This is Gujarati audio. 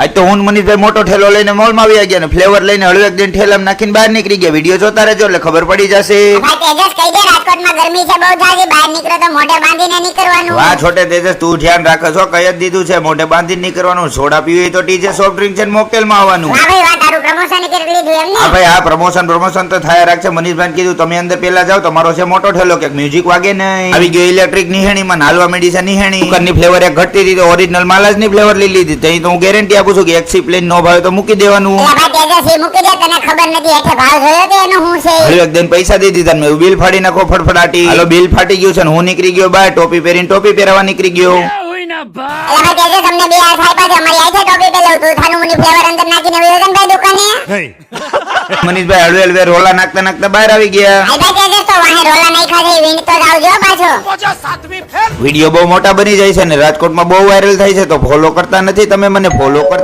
આજ તો હું મનીષભાઈ મોટો ઠેલો લઈને મોલમાં આવી ગયા ને ફ્લેવર લઈને હળવેક દિન ઠેલામાં નાખીને બહાર નીકળી ગયા. વિડીયો જોતા રહેજો એટલે ખબર પડી જશે. ભાઈ તેજસ કહી દે રાજકોટમાં ગરમી છે બહુ જાજી, બહાર નીકળો તો મોઢે બાંધીને નીકળવાનું. વાહ છોટે તેજસ, તું ધ્યાન રાખો છો, કહી જ દીધું છે મોઢે બાંધીને નીકળવાનું. સોડા પીવી તો ટીચે સોફ્ટ ડ્રિંક છે મોકટેલમાં આવવાનું. હા ભાઈ વાત તારું પ્રમોશન કરી લીધું એમ ને? હા ભાઈ, આ પ્રમોશન તો થયા રાખશે. મનીષભાઈ કીધું તમે અંદર પેલા જાઓ, તમારો છે મોટો ઠેલો, કે મ્યુઝિક વાગે નહીં. આવી ગયો ઇલેક્ટ્રિક નિહેણીમાં, હાલવા માંડી છે નિહેણી. કુકરની ફ્લેવર એક ઘટતી હતી તો ઓરિજિનલ માલાજની ફ્લેવર લઈ લીધી. તઈ તો હું ગેરંટી આપું છું કે એક સીપ લઈને નો ભાવે તો મૂકી દેવાનું. એ ભાઈ તેજસ એ મૂકી દે, તને ખબર નથી હેઠે ભાવ જોયો તો એનો હું છે. હવે એકદમ પૈસા દઈ દીધા, મેં બિલ ફાડી નાખો ફટફટાટી. હાલો બિલ ફાટી ગયું છે ને હું નીકળી ગયો બહાર, ટોપી પહેરીને ટોપી પહેરવા નીકળી ગયો. એ ભાઈ તેજસ અમને બે હાથ આપ્યા છે, અમારી આ છે ટોપી પહેલો, તું થાનું મુની ફ્લેવર અંદર નાખીને વયો જન ભાઈ દુકાને. મનીષભાઈ હળવે હળવે રોલા નાખતા નાખતા બહાર આવી ગયા. આ ભાઈ તેજસ તો વાહે રોલા નાખ્યા છે, વીણ તો જાવજો પાછો. વિડીયો બહુ મોટા બની જાય છે ને રાજકોટમાં બહુ વાયરલ થાય છે, તો ફોલો કરતા નથી તમે મને. ફોલો કરતા